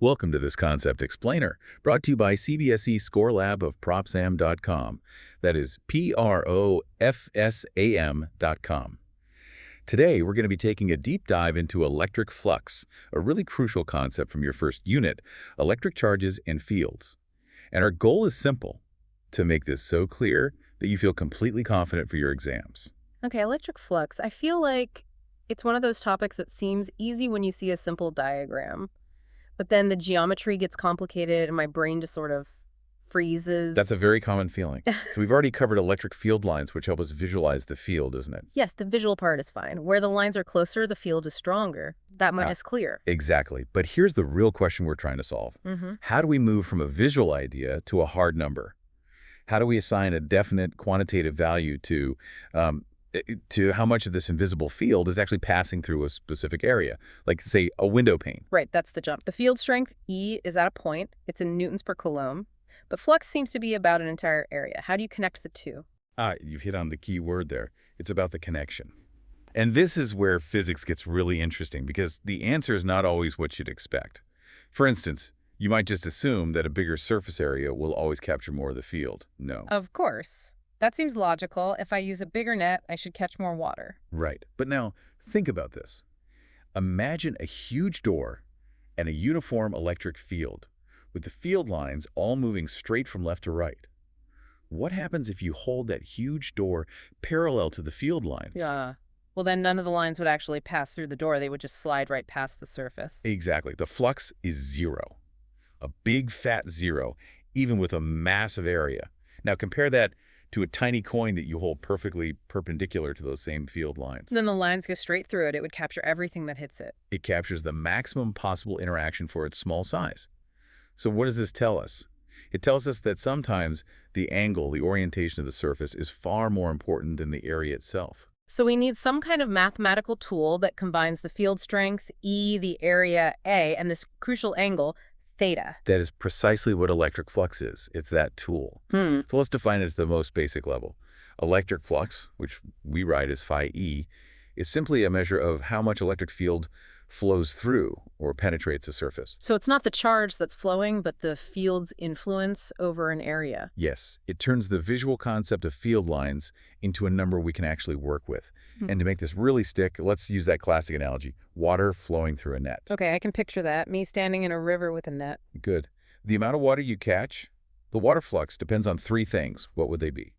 Welcome to this Concept Explainer, brought to you by CBSE ScoreLab of ProfSam.com. That is ProfSam.com. Today, we're going to be taking a deep dive into electric flux, a really crucial concept from your first unit, electric charges and fields. And our goal is simple, to make this so clear that you feel completely confident for your exams. Okay, electric flux. I feel like it's one of those topics that seems easy when you see a simple diagram. But then the geometry gets complicated and my brain just sort of freezes. That's a very common feeling. So we've already covered electric field lines, which help us visualize the field, isn't it? Yes, the visual part is fine. Where the lines are closer, the field is stronger. That much is clear. Exactly. But here's the real question we're trying to solve. How do we move from a visual idea to a hard number? How do we assign a definite quantitative value to how much of this invisible field is actually passing through a specific area, like, say, a window pane? Right, that's the jump. The field strength, E, is at a point. It's in newtons per coulomb. But flux seems to be about an entire area. How do you connect the two? You've hit on the key word there. It's about the connection. And this is where physics gets really interesting, because the answer is not always what you'd expect. For instance, you might just assume that a bigger surface area will always capture more of the field. No. Of course. That seems logical. If I use a bigger net, I should catch more water. Right. But now, think about this. Imagine a huge door and a uniform electric field, with the field lines all moving straight from left to right. What happens if you hold that huge door parallel to the field lines? Yeah. Well, then none of the lines would actually pass through the door. They would just slide right past the surface. Exactly. The flux is zero. A big fat zero, even with a massive area. Now compare that to a tiny coin that you hold perfectly perpendicular to those same field lines. Then the lines go straight through it. It would capture everything that hits it. It captures the maximum possible interaction for its small size. So what does this tell us? It tells us that sometimes the angle, the orientation of the surface, is far more important than the area itself. So we need some kind of mathematical tool that combines the field strength, E, the area, A, and this crucial angle, theta. That is precisely what electric flux is. It's that tool. So let's define it at the most basic level. Electric flux, which we write as phi E, is simply a measure of how much electric field flows through or penetrates a surface. So it's not the charge that's flowing, but the field's influence over an area. Yes, it turns the visual concept of field lines into a number we can actually work with. And to make this really stick, let's use that classic analogy, water flowing through a net. Okay, I can picture that, me standing in a river with a net. Good. The amount of water you catch, the water flux, depends on three things. What would they be?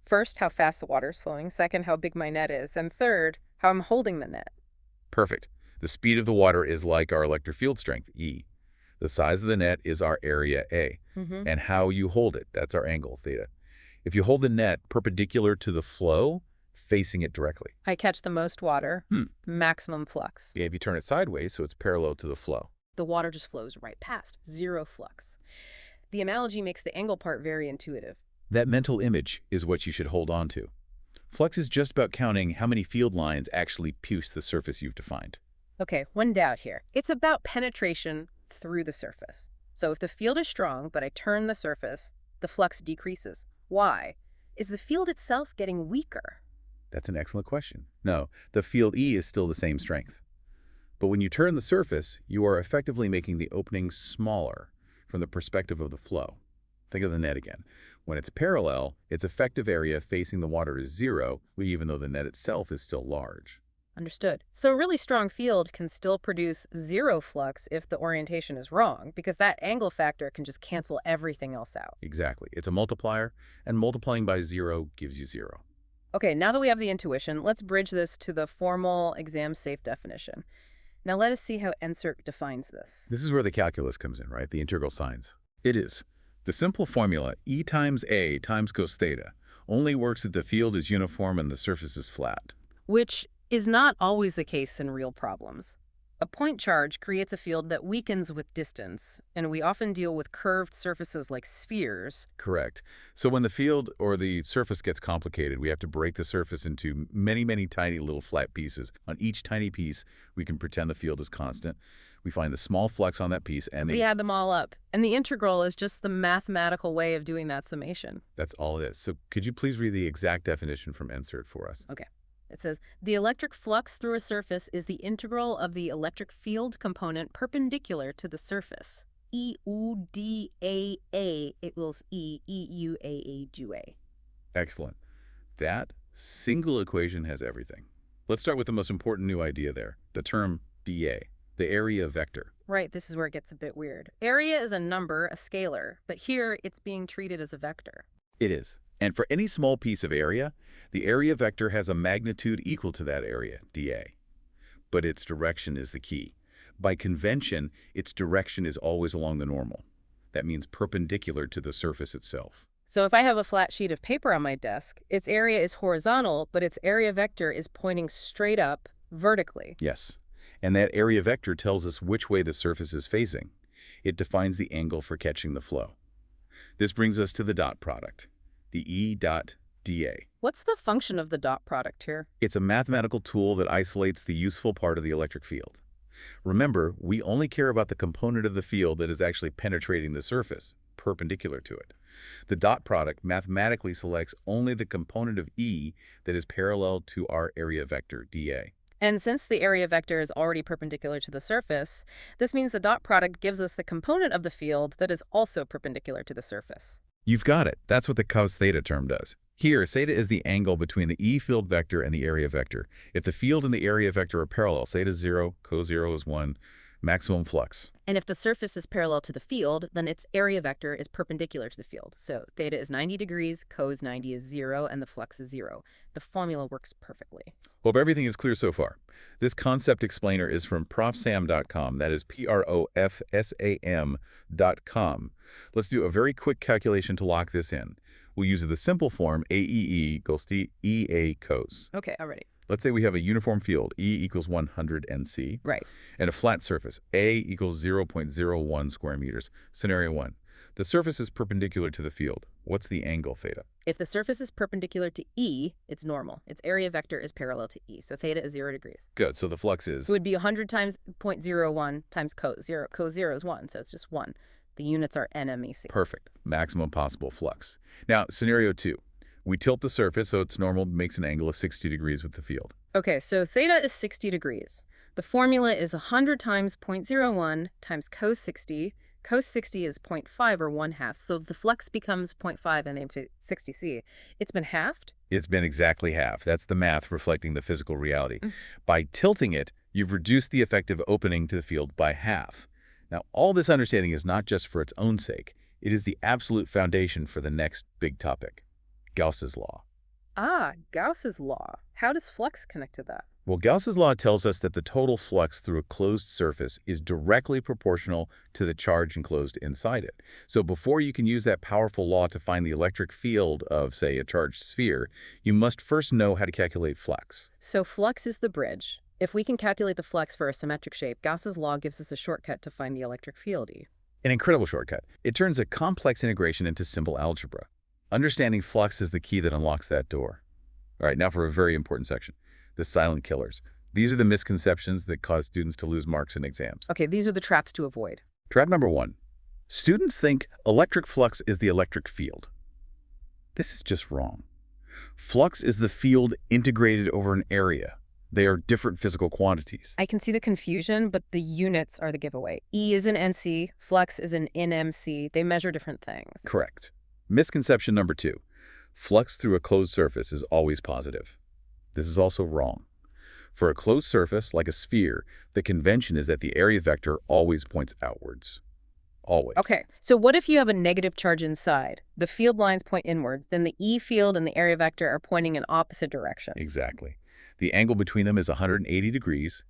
First, how fast the water's flowing. Second, how big my net is. And third, how I'm holding the net. Perfect. The speed of the water is like our electric field strength, E. The size of the net is our area, A. And how you hold it, that's our angle, theta. If you hold the net perpendicular to the flow, facing it directly, I catch the most water, maximum flux. if you turn it sideways so it's parallel to the flow. The water just flows right past, zero flux. The analogy makes the angle part very intuitive. That mental image is what you should hold on to. Flux is just about counting how many field lines actually pierce the surface you've defined. Okay, one doubt here. It's about penetration through the surface. So if the field is strong, but I turn the surface, the flux decreases. Why? Is the field itself getting weaker? That's an excellent question. No, the field E is still the same strength. But when you turn the surface, you are effectively making the opening smaller from the perspective of the flow. Think of the net again. When it's parallel, its effective area facing the water is zero, even though the net itself is still large. Understood. So a really strong field can still produce zero flux if the orientation is wrong, because that angle factor can just cancel everything else out. Exactly. It's a multiplier, and multiplying by zero gives you zero. Okay, now that we have the intuition, let's bridge this to the formal exam-safe definition. Now let us see how NSERC defines this. This is where the calculus comes in, right? The integral signs. It is. The simple formula, E times A times cos theta, only works if the field is uniform and the surface is flat. Which is not always the case in real problems. A point charge creates a field that weakens with distance, and we often deal with curved surfaces like spheres. Correct. So when the field or the surface gets complicated, we have to break the surface into many, many tiny little flat pieces. On each tiny piece, we can pretend the field is constant. We find the small flux on that piece, and we add them all up. And the integral is just the mathematical way of doing that summation. That's all it is. So could you please read the exact definition from NSERC for us? Okay. It says, the electric flux through a surface is the integral of the electric field component perpendicular to the surface. EUDAA equals EUAA. Excellent. That single equation has everything. Let's start with the most important new idea there, the term dA, the area vector. Right, this is where it gets a bit weird. Area is a number, a scalar, but here it's being treated as a vector. It is. And for any small piece of area, the area vector has a magnitude equal to that area, dA. But its direction is the key. By convention, its direction is always along the normal. That means perpendicular to the surface itself. So if I have a flat sheet of paper on my desk, its area is horizontal, but its area vector is pointing straight up, vertically. Yes. And that area vector tells us which way the surface is facing. It defines the angle for catching the flow. This brings us to the dot product, the E dot dA. What's the function of the dot product here? It's a mathematical tool that isolates the useful part of the electric field. Remember, we only care about the component of the field that is actually penetrating the surface, perpendicular to it. The dot product mathematically selects only the component of E that is parallel to our area vector, dA. And since the area vector is already perpendicular to the surface, this means the dot product gives us the component of the field that is also perpendicular to the surface. You've got it. That's what the cos theta term does. Here, theta is the angle between the E field vector and the area vector. If the field and the area vector are parallel, theta is 0, cos 0 is 1, maximum flux. And if the surface is parallel to the field, then its area vector is perpendicular to the field. So theta is 90 degrees, cos 90 is 0, and the flux is 0. The formula works perfectly. Hope everything is clear so far. This concept explainer is from ProfSam.com. That is ProfSam.com. Let's do a very quick calculation to lock this in. We'll use the simple form AEE equals to EA cos. Okay, already. Let's say we have a uniform field, E equals 100 NC. Right. And a flat surface, A equals 0.01 square meters. Scenario 1. The surface is perpendicular to the field. What's the angle theta? If the surface is perpendicular to E, it's normal. Its area vector is parallel to E, so theta is 0 degrees. Good, so the flux is? So it would be 100 times 0.01 times cos 0. Cos 0 is 1, so it's just 1. The units are nmec. Perfect. Maximum possible flux. Now, scenario 2. We tilt the surface so it's normal, makes an angle of 60 degrees with the field. Okay, so theta is 60 degrees. The formula is 100 times 0.01 times cos 60. Cos 60 is 0.5 or 1/2, so the flux becomes 0.5 and named 60C. It's been halved? It's been exactly half. That's the math reflecting the physical reality. By tilting it, you've reduced the effective opening to the field by half. Now, all this understanding is not just for its own sake. It is the absolute foundation for the next big topic, Gauss's law. Ah, Gauss's law. How does flux connect to that? Well, Gauss's law tells us that the total flux through a closed surface is directly proportional to the charge enclosed inside it. So before you can use that powerful law to find the electric field of, say, a charged sphere, you must first know how to calculate flux. So flux is the bridge. If we can calculate the flux for a symmetric shape, Gauss's law gives us a shortcut to find the electric field, E. An incredible shortcut. It turns a complex integration into simple algebra. Understanding flux is the key that unlocks that door. All right, now for a very important section, the silent killers. These are the misconceptions that cause students to lose marks in exams. Okay, these are the traps to avoid. Trap number 1. Students think electric flux is the electric field. This is just wrong. Flux is the field integrated over an area. They are different physical quantities. I can see the confusion, but the units are the giveaway. E is in NC, flux is in NMC. They measure different things. Correct. Misconception number 2. Flux through a closed surface is always positive. This is also wrong. For a closed surface, like a sphere, the convention is that the area vector always points outwards. Always. Okay, so what if you have a negative charge inside? The field lines point inwards, then the E field and the area vector are pointing in opposite directions. Exactly. The angle between them is 180 degrees,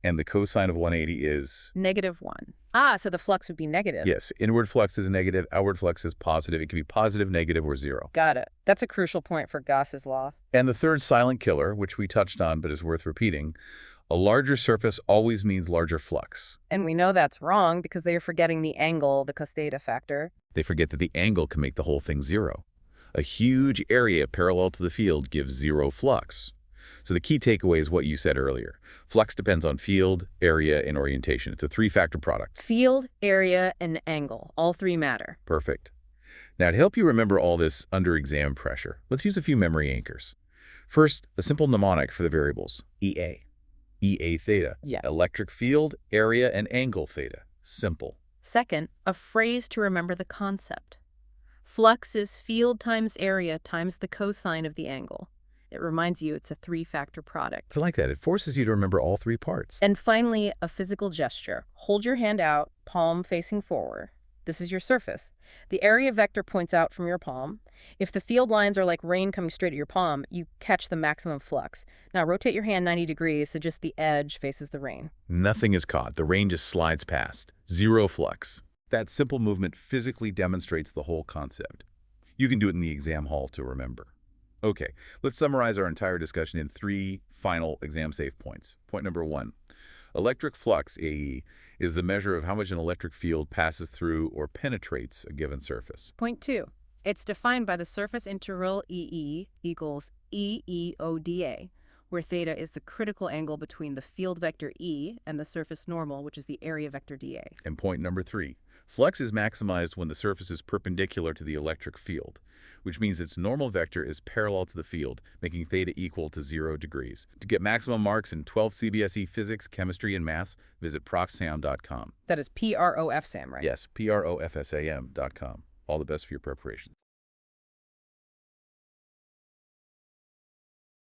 and the cosine of 180 is? -1. Ah, so the flux would be negative. Yes, inward flux is negative, outward flux is positive. It can be positive, negative, or 0. Got it. That's a crucial point for Gauss's law. And the third silent killer, which we touched on but is worth repeating, a larger surface always means larger flux. And we know that's wrong because they are forgetting the angle, the cos theta factor. They forget that the angle can make the whole thing 0. A huge area parallel to the field gives 0 flux. So the key takeaway is what you said earlier. Flux depends on field, area, and orientation. It's a 3-factor product. Field, area, and angle. All 3 matter. Perfect. Now, to help you remember all this under exam pressure, let's use a few memory anchors. First, a simple mnemonic for the variables. EA. EA theta. Yeah. Electric field, area, and angle theta. Simple. Second, a phrase to remember the concept. Flux is field times area times the cosine of the angle. It reminds you it's a three-factor product. It's like that. It forces you to remember all three parts. And finally, a physical gesture. Hold your hand out, palm facing forward. This is your surface. The area vector points out from your palm. If the field lines are like rain coming straight at your palm, you catch the maximum flux. Now rotate your hand 90 degrees so just the edge faces the rain. Nothing is caught. The rain just slides past. Zero flux. That simple movement physically demonstrates the whole concept. You can do it in the exam hall to remember. Okay, let's summarize our entire discussion in 3 final exam-safe points. Point number 1. Electric flux, AE, is the measure of how much an electric field passes through or penetrates a given surface. Point 2. It's defined by the surface integral EE equals EEOdA, where theta is the critical angle between the field vector E and the surface normal, which is the area vector dA. And point number 3. Flux is maximized when the surface is perpendicular to the electric field, which means its normal vector is parallel to the field, making theta equal to 0 degrees. To get maximum marks in 12 CBSE physics, chemistry, and maths, visit ProfSam.com. That is ProfSam, right? Yes, ProfSam.com. All the best for your preparation.